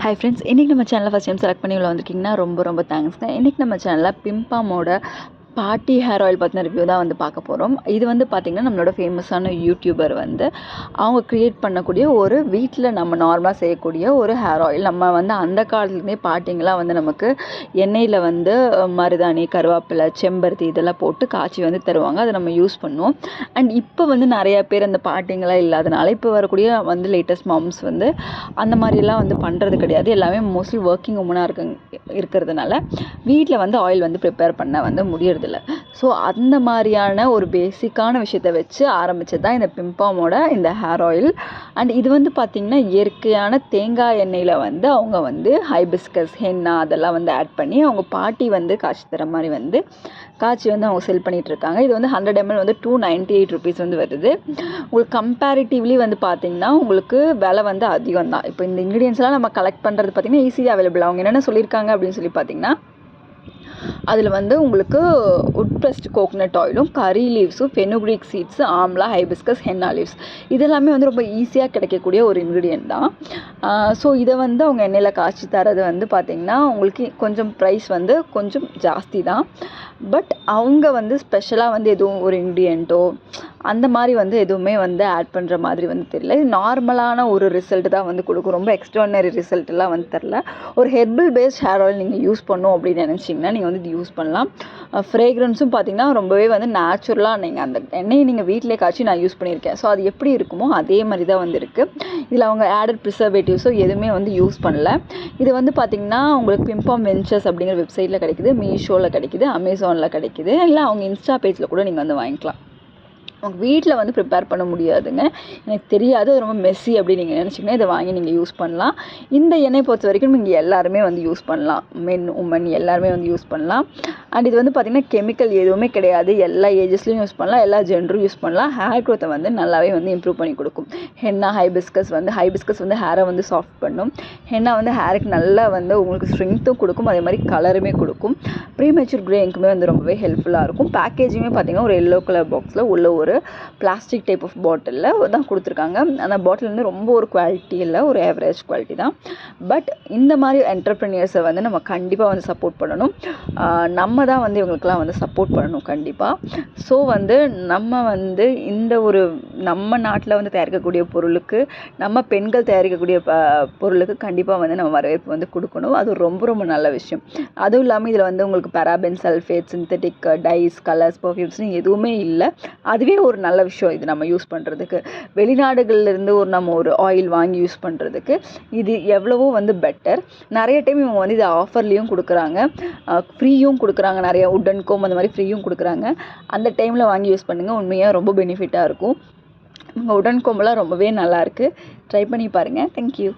Hi friends, இன்றைக்கி நம்ம சேனலில் ஃபஸ்ட் டைம் செலக்ட் பண்ணி உள்ள வந்திருக்கீங்கன்னா ரொம்ப தேங்க்ஸ்ங்க. இன்றைக்கி நம்ம சேனலில் பிம்பாமோட பார்ட்டி ஹேர் ஆயில் பற்றின ரிவ்யூ தான் வந்து பார்க்க போகிறோம். இது வந்து பார்த்திங்கன்னா நம்மளோட ஃபேமஸான யூடியூபர் வந்து அவங்க க்ரியேட் பண்ணக்கூடிய ஒரு வீட்டில் நம்ம நார்மலாக செய்யக்கூடிய ஒரு ஹேர் ஆயில். நம்ம வந்து அந்த காலத்துலேருந்தே பாட்டிங்கெலாம் வந்து நமக்கு எண்ணெயில் வந்து மருதாணி, கருவேப்பிலை, செம்பருத்தி இதெல்லாம் போட்டு காய்ச்சி வந்து தருவாங்க. அதை நம்ம யூஸ் பண்ணுவோம். அண்ட் இப்போ வந்து நிறையா பேர் அந்த பாட்டிங்கெலாம் இல்லாதனால இப்போ வரக்கூடிய வந்து லேட்டஸ்ட் மாம்ஸ் வந்து அந்த மாதிரிலாம் வந்து பண்ணுறது கிடையாது. எல்லாமே மோஸ்ட்லி ஒர்க்கிங் உமனாக இருக்கிறதுனால வீட்டில் வந்து ஆயில் வந்து ப்ரிப்பேர் பண்ண வந்து முடியறதில்ல. ஸோ அந்த மாதிரியான ஒரு பேசிக்கான விஷயத்தை வச்சு ஆரம்பித்தது தான் இந்த பிம்பாமோட இந்த ஹேர் ஆயில். அண்ட் இது வந்து பார்த்திங்கன்னா இயற்கையான தேங்காய் எண்ணெயில் வந்து அவங்க வந்து ஹைபிஸ்கஸ், ஹென்னா அதெல்லாம் வந்து ஆட் பண்ணி அவங்க பாட்டி வந்து காய்ச்சி தர மாதிரி வந்து காய்ச்சி வந்து அவங்க செல் பண்ணிகிட்ருக்காங்க. இது வந்து 100 ml வந்து 298 rupees வந்து வருது. உங்களுக்கு கம்பேரிட்டிவ்லி வந்து பார்த்திங்கன்னா உங்களுக்கு விலை வந்து அதிகம் தான். இப்போ இந்த இன்க்ரீடியன்ஸ்லாம் நம்ம கலெக்ட் பண்ணுறது பார்த்திங்கன்னா ஈஸியாக அவைலபிள். அவங்க என்னென்ன சொல்லியிருக்காங்க அப்படின்னு சொல்லி பார்த்திங்கன்னா, அதில் வந்து உங்களுக்கு உட் ப்ரெஸ்ட் கோகனட் ஆயிலும், கறி லீவ்ஸும், fenugreek seeds, amla, hibiscus, henna leaves இதெல்லாமே வந்து ரொம்ப ஈஸியாக கிடைக்கக்கூடிய ஒரு இன்க்ரீடியன்ட் தான். ஸோ இதை வந்து அவங்க எண்ணெயில் காய்ச்சி தரது வந்து பார்த்திங்கன்னா உங்களுக்கு கொஞ்சம் ப்ரைஸ் வந்து கொஞ்சம் ஜாஸ்தி தான். பட் அவங்க வந்து ஸ்பெஷலாக வந்து எதுவும் ஒரு இன்க்ரீடியண்ட்டோ அந்த மாதிரி வந்து எதுவுமே வந்து ஆட் பண்ணுற மாதிரி வந்து தெரியல. இது நார்மலான ஒரு ரிசல்ட் தான் வந்து கொடுக்கும். ரொம்ப எக்ஸ்ட்ரானரி ரிசல்ட்லாம் வந்து தெரில. ஒரு ஹெர்பல் பேஸ்ட் ஹேர் ஆயில் நீங்கள் யூஸ் பண்ணணும் அப்படின்னு நினச்சிங்கன்னா நீங்கள் வந்து இது யூஸ் பண்ணலாம். ஃப்ரேக்ரன்ஸும் பார்த்திங்கன்னா ரொம்பவே வந்து நேச்சுரலாக நீங்கள் அந்த எண்ணெயை நீங்கள் வீட்டிலே காய்ச்சி நான் யூஸ் பண்ணியிருக்கேன். ஸோ அது எப்படி இருக்குமோ அதே மாதிரி தான் வந்து இருக்குது. இதில் அவங்க ஆடட் ப்ரிசர்வேட்டிவ்ஸோ எதுவுமே வந்து யூஸ் பண்ணல. இது வந்து பார்த்திங்கன்னா உங்களுக்கு பிம்பாம் வெஞ்சர்ஸ் அப்படிங்கிற வெப்சைட்டில் கிடைக்குது, மீஷோவில் கிடைக்குது, அமேசானில் கிடைக்குது, இல்லை அவங்க இன்ஸ்டா பேஜில் கூட நீங்கள் வந்து வாங்கிக்கலாம். உங்கள் வீட்டில் வந்து ப்ரிப்பேர் பண்ண முடியாதுங்க, எனக்கு தெரியாது, அது ரொம்ப மெஸ்ஸி அப்படின்னு நீங்கள் நினச்சிங்கன்னா இதை வாங்கி நீங்கள் யூஸ் பண்ணலாம். இந்த எண்ணெய் பொறுத்த வரைக்கும் நீங்கள் எல்லாருமே வந்து யூஸ் பண்ணலாம். மென், உமன் எல்லாருமே வந்து யூஸ் பண்ணலாம். அண்ட் இது வந்து பார்த்திங்கன்னா கெமிக்கல் எதுவுமே கிடையாது. எல்லா ஏஜஸ்லையும் யூஸ் பண்ணலாம், எல்லா ஜென்டரும் யூஸ் பண்ணலாம். ஹேர் க்ரோத்தை வந்து நல்லாவே வந்து இம்ப்ரூவ் பண்ணி கொடுக்கும். ஹென்னா, ஹைபிஸ்கஸ் வந்து ஹேரை வந்து சாஃப்ட் பண்ணும். ஹென்னா வந்து ஹேருக்கு நல்லா வந்து உங்களுக்கு ஸ்ட்ரென்த்தும் கொடுக்கும், அதே மாதிரி கலருமே கொடுக்கும். ப்ரீமெச்சூர் க்ரேயிங்க்குமே வந்து ரொம்பவே ஹெல்ப்ஃபுல்லாக இருக்கும். பேக்கேஜிங்குமே பார்த்திங்கன்னா ஒரு எல்லோ கலர் பாக்ஸில் உள்ள ஒரு பிளாஸ்டிக் டைப் ஆஃப் பாட்டிலில் தான் கொடுத்துருக்காங்க. அந்த பாட்டில் வந்து ரொம்ப ஒரு குவாலிட்டி இல்லை, ஒரு ஆவரேஜ் குவாலிட்டி தான். பட் இந்த மாதிரி என்டர்ப்ரெனியர்ஸை வந்து நம்ம கண்டிப்பாக வந்து சப்போர்ட் பண்ணணும். நம்ம தான் வந்து இவங்களுக்கெல்லாம் வந்து சப்போர்ட் பண்ணணும் கண்டிப்பாக. ஸோ வந்து நம்ம வந்து இந்த ஒரு நம்ம நாட்டில் வந்து தயாரிக்கக்கூடிய பொருளுக்கு, நம்ம பெண்கள் தயாரிக்கக்கூடிய பொருளுக்கு கண்டிப்பாக வந்து நம்ம வரவேற்பு வந்து கொடுக்கணும். அது ரொம்ப நல்ல விஷயம். அதுவும் இல்லாமல் இதில் வந்து உங்களுக்கு பெராபென், சல்ஃபேட், சிந்தட்டிக் டைஸ், கலர்ஸ், பர்ஃப்யூம்ஸ்னு எதுவுமே இல்லை. அதுவே ஒரு நல்ல விஷயம் இது நம்ம யூஸ் பண்ணுறதுக்கு. வெளிநாடுகள்லேருந்து நம்ம ஒரு ஆயில் வாங்கி யூஸ் பண்ணுறதுக்கு இது எவ்வளவோ வந்து பெட்டர். நிறைய டைம் இவங்க வந்து இது ஆஃபர்லேயும் கொடுக்குறாங்க, ஃப்ரீயும் கொடுக்குறாங்க. நிறைய உட்டன் கோம் அந்த மாதிரி ஃப்ரீயும் கொடுக்குறாங்க. அந்த டைமில் வாங்கி யூஸ் பண்ணுங்கள், உண்மையாக ரொம்ப பெனிஃபிட்டாக இருக்கும். உங்கள் உடன் கோம்பெல்லாம் ரொம்பவே நல்லாயிருக்கு, ட்ரை பண்ணி பாருங்கள். தேங்க்யூ.